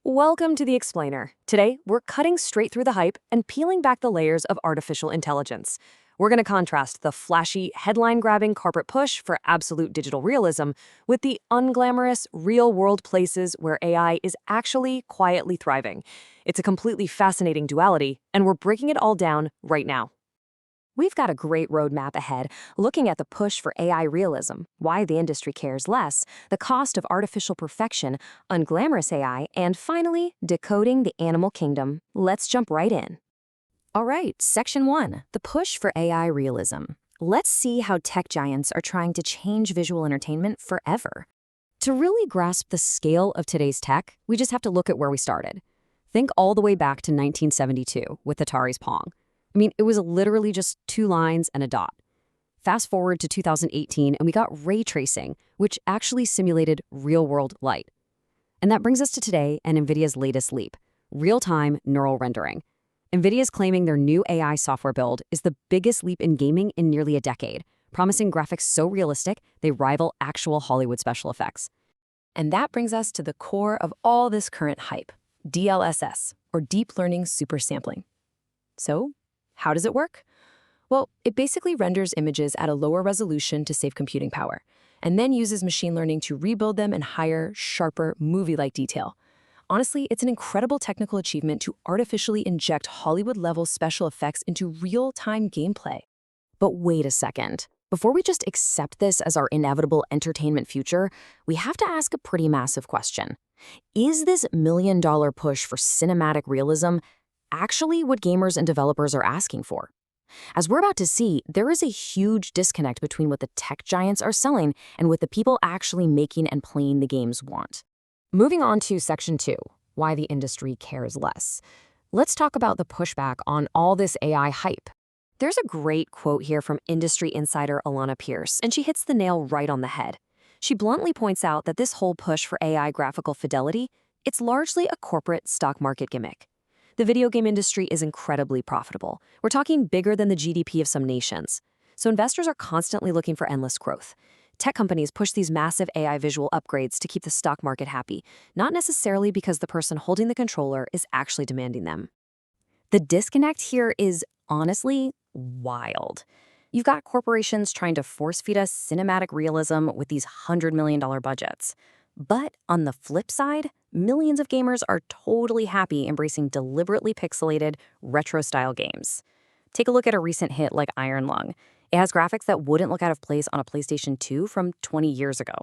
Welcome to The Explainer. Today, we're cutting straight through the hype and peeling back the layers of artificial intelligence. We're going to contrast the flashy, headline-grabbing corporate push for absolute digital realism with the unglamorous, real-world places where AI is actually quietly thriving. It's a completely fascinating duality, and we're breaking it all down right now. We've got a great roadmap ahead, looking at the push for AI realism, why the industry cares less, the cost of artificial perfection, unglamorous AI, and finally, decoding the animal kingdom. Let's jump right in. All right, Section 1, the push for AI realism. Let's see how tech giants are trying to change visual entertainment forever. To really grasp the scale of today's tech, we just have to look at where we started. Think all the way back to 1972 with Atari's Pong. It was literally just two lines and a dot. Fast forward to 2018, and we got ray tracing, which actually simulated real-world light. And that brings us to today and Nvidia's latest leap, real-time neural rendering. Nvidia's claiming their new AI software build is the biggest leap in gaming in nearly a decade, promising graphics so realistic they rival actual Hollywood special effects. And that brings us to the core of all this current hype, DLSS, or Deep Learning Super Sampling. So, how does it work? Well, it basically renders images at a lower resolution to save computing power, and then uses machine learning to rebuild them in higher, sharper, movie-like detail. Honestly, it's an incredible technical achievement to artificially inject Hollywood-level special effects into real-time gameplay. But wait a second. Before we just accept this as our inevitable entertainment future, we have to ask a pretty massive question. Is this million-dollar push for cinematic realism actually what gamers and developers are asking for? As we're about to see, there is a huge disconnect between what the tech giants are selling and what the people actually making and playing the games want. Moving on to Section 2, why the industry cares less. Let's talk about the pushback on all this AI hype. There's a great quote here from industry insider Alana Pierce, and she hits the nail right on the head. She bluntly points out that this whole push for AI graphical fidelity, it's largely a corporate stock market gimmick. The video game industry is incredibly profitable. We're talking bigger than the GDP of some nations. So investors are constantly looking for endless growth. Tech companies push these massive AI visual upgrades to keep the stock market happy, not necessarily because the person holding the controller is actually demanding them. The disconnect here is, honestly, wild. You've got corporations trying to force-feed us cinematic realism with these $100 million budgets. But on the flip side, millions of gamers are totally happy embracing deliberately pixelated, retro-style games. Take a look at a recent hit like Iron Lung. It has graphics that wouldn't look out of place on a PlayStation 2 from 20 years ago.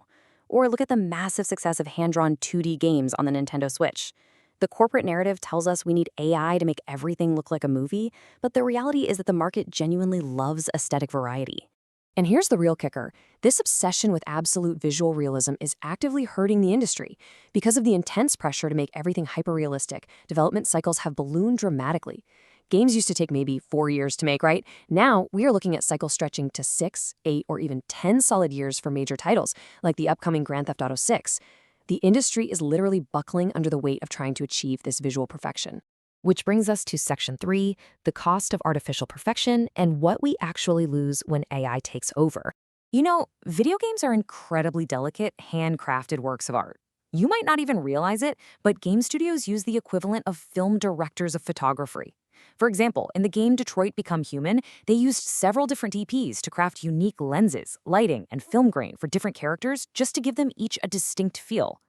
Or look at the massive success of hand-drawn 2D games on the Nintendo Switch. The corporate narrative tells us we need AI to make everything look like a movie, but the reality is that the market genuinely loves aesthetic variety. And here's the real kicker. This obsession with absolute visual realism is actively hurting the industry. Because of the intense pressure to make everything hyper-realistic, development cycles have ballooned dramatically. Games used to take maybe 4 years to make, right? Now, we are looking at cycles stretching to 6, 8, or even 10 solid years for major titles, like the upcoming Grand Theft Auto 6. The industry is literally buckling under the weight of trying to achieve this visual perfection. Which brings us to Section 3, the cost of artificial perfection and what we actually lose when AI takes over. Video games are incredibly delicate, handcrafted works of art. You might not even realize it, but game studios use the equivalent of film directors of photography. For example, in the game Detroit Become Human, they used several different DPs to craft unique lenses, lighting, and film grain for different characters just to give them each a distinct feel.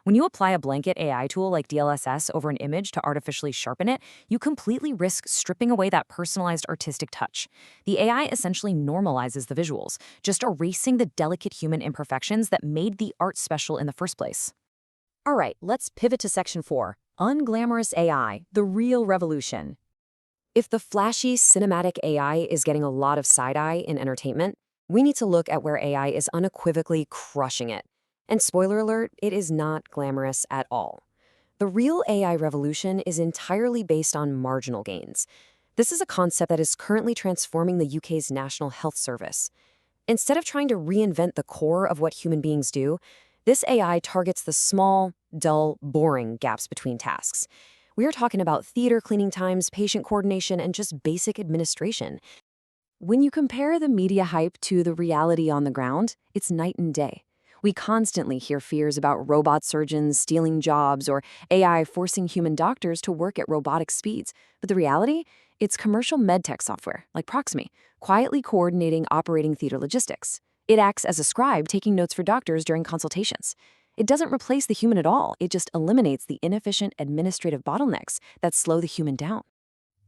When you apply a blanket AI tool like DLSS over an image to artificially sharpen it, you completely risk stripping away that personalized artistic touch. The AI essentially normalizes the visuals, just erasing the delicate human imperfections that made the art special in the first place. All right, let's pivot to Section 4, unglamorous AI, the real revolution. If the flashy, cinematic AI is getting a lot of side-eye in entertainment, we need to look at where AI is unequivocally crushing it. And spoiler alert, it is not glamorous at all. The real AI revolution is entirely based on marginal gains. This is a concept that is currently transforming the UK's National Health Service. Instead of trying to reinvent the core of what human beings do, this AI targets the small, dull, boring gaps between tasks. We are talking about theater cleaning times, patient coordination, and just basic administration. When you compare the media hype to the reality on the ground, it's night and day. We constantly hear fears about robot surgeons stealing jobs or AI forcing human doctors to work at robotic speeds. But the reality? It's commercial medtech software, like Proximy, quietly coordinating operating theater logistics. It acts as a scribe taking notes for doctors during consultations. It doesn't replace the human at all, it just eliminates the inefficient administrative bottlenecks that slow the human down.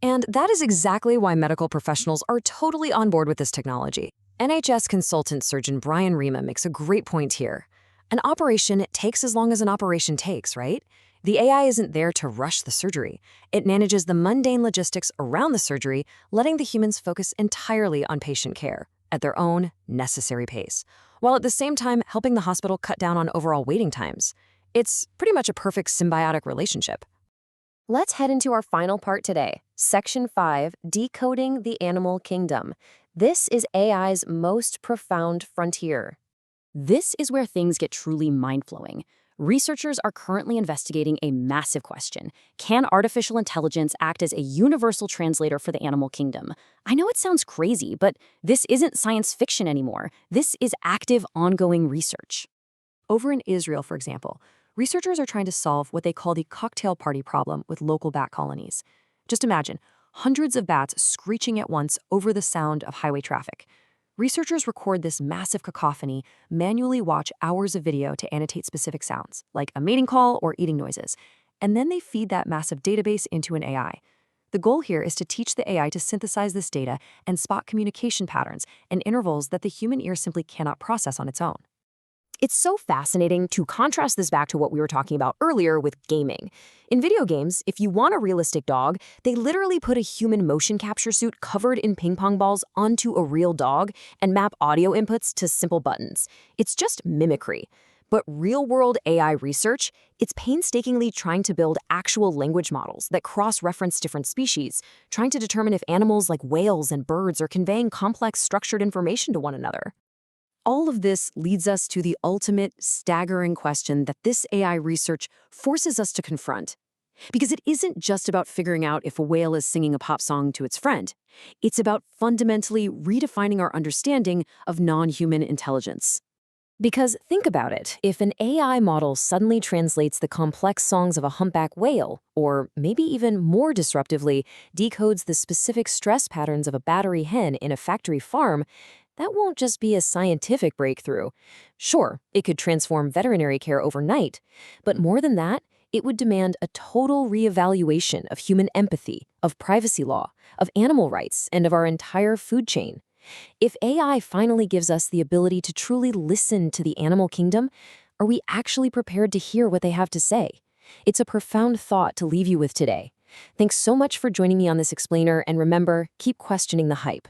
And that is exactly why medical professionals are totally on board with this technology. NHS consultant surgeon Brian Rima makes a great point here. An operation takes as long as an operation takes, right? The AI isn't there to rush the surgery. It manages the mundane logistics around the surgery, letting the humans focus entirely on patient care at their own necessary pace, while at the same time helping the hospital cut down on overall waiting times. It's pretty much a perfect symbiotic relationship. Let's head into our final part today, Section 5, Decoding the Animal Kingdom. This is AI's most profound frontier. This is where things get truly mind-blowing. Researchers are currently investigating a massive question. Can artificial intelligence act as a universal translator for the animal kingdom? I know it sounds crazy, but this isn't science fiction anymore. This is active, ongoing research. Over in Israel, for example, researchers are trying to solve what they call the cocktail party problem with local bat colonies. Just imagine, hundreds of bats screeching at once over the sound of highway traffic. Researchers record this massive cacophony, manually watch hours of video to annotate specific sounds, like a mating call or eating noises, and then they feed that massive database into an AI. The goal here is to teach the AI to synthesize this data and spot communication patterns and intervals that the human ear simply cannot process on its own. It's so fascinating to contrast this back to what we were talking about earlier with gaming. In video games, if you want a realistic dog, they literally put a human motion capture suit covered in ping pong balls onto a real dog and map audio inputs to simple buttons. It's just mimicry. But real-world AI research, it's painstakingly trying to build actual language models that cross-reference different species, trying to determine if animals like whales and birds are conveying complex structured information to one another. All of this leads us to the ultimate, staggering question that this AI research forces us to confront. Because it isn't just about figuring out if a whale is singing a pop song to its friend. It's about fundamentally redefining our understanding of non-human intelligence. Because think about it, if an AI model suddenly translates the complex songs of a humpback whale, or maybe even more disruptively, decodes the specific stress patterns of a battery hen in a factory farm, that won't just be a scientific breakthrough. Sure, it could transform veterinary care overnight, but more than that, it would demand a total reevaluation of human empathy, of privacy law, of animal rights, and of our entire food chain. If AI finally gives us the ability to truly listen to the animal kingdom, are we actually prepared to hear what they have to say? It's a profound thought to leave you with today. Thanks so much for joining me on this explainer, and remember, keep questioning the hype.